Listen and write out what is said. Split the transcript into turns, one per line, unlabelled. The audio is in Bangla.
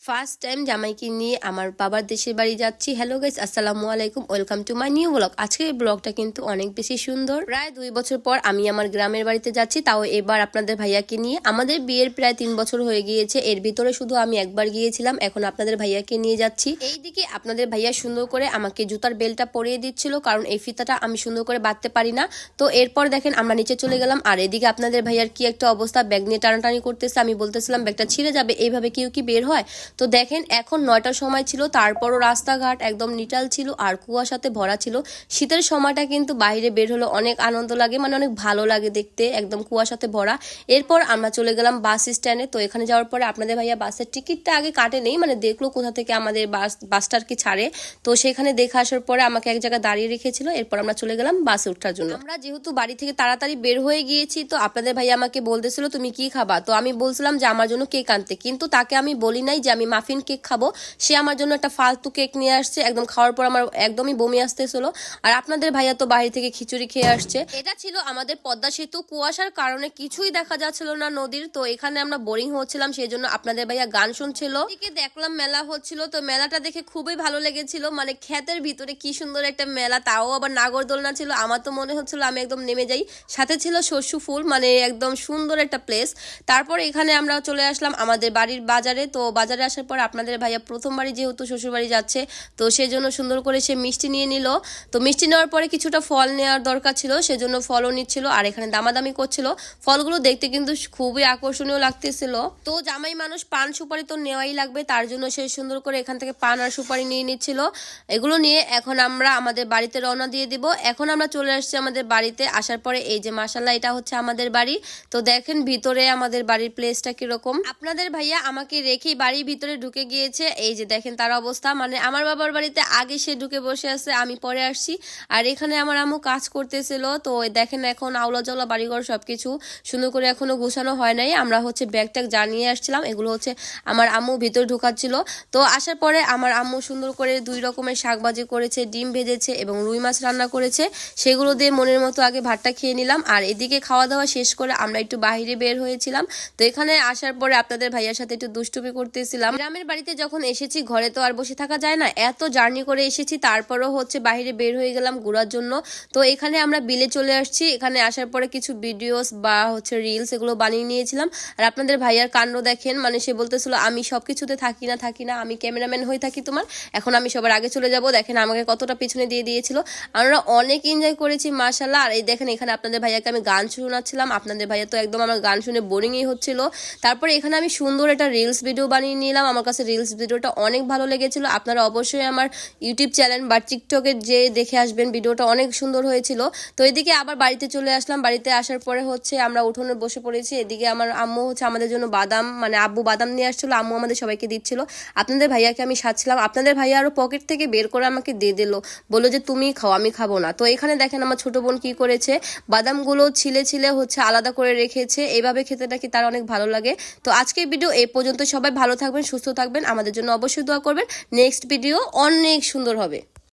ফার্স্ট টাইম জামাইকে নিয়ে আমার বাবার দেশের বাড়ি যাচ্ছি। হ্যালো গাইস, আসসালামু আলাইকুম, welcome to my new blog. আজকের ব্লগটা কিন্তু অনেক বেশি সুন্দর। প্রায় 2 বছর পর আমি আমার গ্রামের বাড়িতে যাচ্ছি, তাও এবার আপনাদের ভাইয়াকে নিয়ে। আমাদের বিয়ের প্রায় 3 বছর হয়ে গিয়েছে, এর ভিতরে শুধু আমি একবার গিয়েছিলাম, এখন আপনাদের ভাইয়াকে নিয়ে যাচ্ছি। এইদিকে আপনাদের ভাইয়া সুন্দর করে আমাকে জুতার বেল্টটা পরিয়ে দিচ্ছিল, কারণ এই ফিতাটা আমি সুন্দর করে বাঁধতে পারি না। তো এরপর দেখেন আমরা নিচে চলে গেলাম, আর এদিকে আপনাদের ভাইয়ার কি একটা অবস্থা, ব্যাগ নিয়ে টানাটানি করতেছে। আমি বলতেছিলাম ব্যাগটা ছিঁড়ে যাবে, এইভাবে কেউ কি বের হয়? তো দেখেন এখন 9টার সময় ছিল, তারপরও রাস্তাঘাট একদম নিটাল ছিল আর কুয়াশাতে ভরা ছিল। শীতের সময়টা কিন্তু বাইরে বের হলে অনেক আনন্দ লাগে, মানে অনেক ভালো লাগে দেখতে, একদম কুয়াশাতে ভরা। এরপর আমরা চলে গেলাম বাস স্ট্যান্ডে। তো এখানে যাওয়ার পরে আপনাদের ভাইয়া বাসের টিকিটটা আগে কাটে নেই, মানে দেখলো কোথা থেকে আমাদের বাসটা আর কি ছাড়ে। তো সেখানে দেখে আসার পরে আমাকে এক জায়গায় দাঁড়িয়ে রেখেছিল। এরপর আমরা চলে গেলাম বাসে ওঠার জন্য। আমরা যেহেতু বাড়ি থেকে তাড়াতাড়ি বের হয়ে গিয়েছি, তো আপনাদের ভাইয়া আমাকে বলতেছিল তুমি কি খাবা। তো আমি বলছিলাম যে আমার জন্য কেক আনতে, কিন্তু তাকে আমি বলি নাই যে আমি মাফিন কেক খাবো। সে আমার জন্য একটা ফালতু কেক নিয়ে আসছে, একদম খাওয়ার পর আমার একদমই বমি আসতেছিল। আর আপনাদের ভাইয়া তো বাইরে থেকে খিচুড়ি খেয়ে আসছে। এটা ছিল আমাদের পদ্মা সেতু, কুয়াশার কারণে কিছুই দেখা যাচ্ছিল না নদীর। তো এখানে আমরা বোরিং হচ্ছিলাম, সেই জন্য আপনাদের ভাইয়া গান শুনছিল। এদিকে দেখলাম মেলা হচ্ছিল, তো মেলাটা দেখে খুবই ভালো লেগেছিল। মানে ক্ষেতের ভিতরে কি সুন্দর একটা মেলা, তাও আবার নাগরদোলনা ছিল। আমার তো মনে হচ্ছিল আমি একদম নেমে যাই। সাথে ছিল শস্য ফুল, মানে একদম সুন্দর একটা প্লেস। তারপর এখানে আমরা চলে আসলাম আমাদের বাড়ির বাজারে। তো বাজারে আসার পর আপনাদের ভাইয়া প্রথমবারই যেহেতু শ্বশুরবাড়ি যাচ্ছে, তো সেজন্য সুন্দর করে সে মিষ্টি নিয়ে নিল। তো মিষ্টি নেওয়ার পরে কিছুটা ফল নেওয়ার দরকার ছিল, সেজন্য ফলও নিচ্ছিল আর এখানে দামাদামি করছিল। ফলগুলো দেখতে কিন্তু খুবই আকর্ষণীয় লাগতেছিল। তো জামাই মানুষ, পান সুপারি তো নেওয়াই লাগবে, তার জন্য সে সুন্দর করে এখান থেকে পান আর সুপারি নিয়ে নিচ্ছিল। এগুলো নিয়ে এখন আমরা আমাদের বাড়িতে রওনা দিয়ে দিব। এখন আমরা চলে আসছি আমাদের বাড়িতে। আসার পরে এই যে মাশাআল্লাহ, এটা হচ্ছে আমাদের বাড়ি। তো দেখেন ভিতরে আমাদের বাড়ির প্লেসটা কিরকম। আপনাদের ভাইয়া আমাকে রেখেই বাড়ির ভিতরে ঢুকে গিয়েছে। এই যে দেখেন তার অবস্থা, মানে আমার বাবার বাড়িতে আগে সে ঢুকে বসে আছে, আমি পরে আসছি। আর এখানে আমার আম্মু কাজ করতেছিল। তো দেখেন এখন আওলা জওলা বাড়িঘর সবকিছু সুন্দর করে এখনো গোছানো হয় নাই। আমরা হচ্ছে ব্যাগ ট্যাগ জানিয়ে আসছিলাম, এগুলো হচ্ছে আমার আম্মু ভিতরে ঢুকাচ্ছিল। তো আসার পরে আমার আম্মু সুন্দর করে 2 রকমের শাকভাজি করেছে, ডিম ভেজেছে এবং রুই মাছ রান্না করেছে। সেগুলো দিয়ে মনের মতো আগে ভাতটা খেয়ে নিলাম। আর এদিকে খাওয়া দাওয়া শেষ করে আমরা একটু বাইরে বের হয়েছিলাম। তো এখানে আসার পরে আপনাদের ভাইয়ার সাথে একটু দুষ্টুমি করতেছিলাম। গ্রামের বাড়িতে যখন এসেছি, ঘরে তো আর বসে থাকা যায় না, এত জার্নি করে এসেছি, তারপরও হচ্ছে বাইরে বের হয়ে গেলাম ঘোরার জন্য। তো এখানে আমরা বিলে চলে আসছি। এখানে আসার পরে কিছু ভিডিওস বা হচ্ছে রিলস এগুলো বানিয়ে নিয়েছিলাম। আর আপনাদের ভাইয়ার কাণ্ড দেখেন, মানে সে বলতেছিল আমি সবকিছুতে থাকি না, আমি ক্যামেরাম্যান হয়ে থাকি তোমার, এখন আমি সবার আগে চলে যাব। দেখেন আমাকে কতটা পিছনে দিয়ে দিয়েছিল। আমরা অনেক এনজয় করেছি মাশাআল্লাহ। আর এই দেখেন এখানে আপনাদের ভাইয়াকে আমি গান শোনাচ্ছিলাম। আপনাদের ভাইয়া তো একদম আমার গান শুনে বোরিংই হচ্ছিল। তারপরে এখানে আমি সুন্দর একটা রিলস ভিডিও বানিয়ে নিলাম। আমার কাছে রিলস ভিডিওটা অনেক ভালো লেগেছিল। আপনারা অবশ্যই আমার ইউটিউব চ্যানেল বা টিকটকে যে দেখে আসবেন, ভিডিওটা অনেক সুন্দর হয়েছিল। তো এদিকে আবার বাড়িতে চলে আসলাম। বাড়িতে আসার পরে হচ্ছে আমরা উঠোনে বসে পড়েছি। এদিকে আমার আম্মু হচ্ছে আমাদের জন্য বাদাম, মানে আব্বু বাদাম নিয়ে আসছিল, আম্মু আমাদের সবাইকে দিচ্ছিল। আপনাদের ভাইয়াকে আমি সাজছিলাম। আপনাদের ভাইয়া আরো পকেট থেকে বের করে আমাকে দিয়ে দিল, বললো যে তুমি খাও, আমি খাবো না। তো এখানে দেখেন আমার ছোট বোন কি করেছে, বাদামগুলো ছিলে ছিলে হচ্ছে আলাদা করে রেখেছে। এইভাবে খেতে নাকি তার অনেক ভালো লাগে। তো আজকের ভিডিও এই পর্যন্ত। সবাই ভালো থাকবেন, সুস্থ থাকবেন, আমাদের জন্য অবশ্যই দোয়া করবেন। নেক্সট ভিডিও অনেক সুন্দর হবে।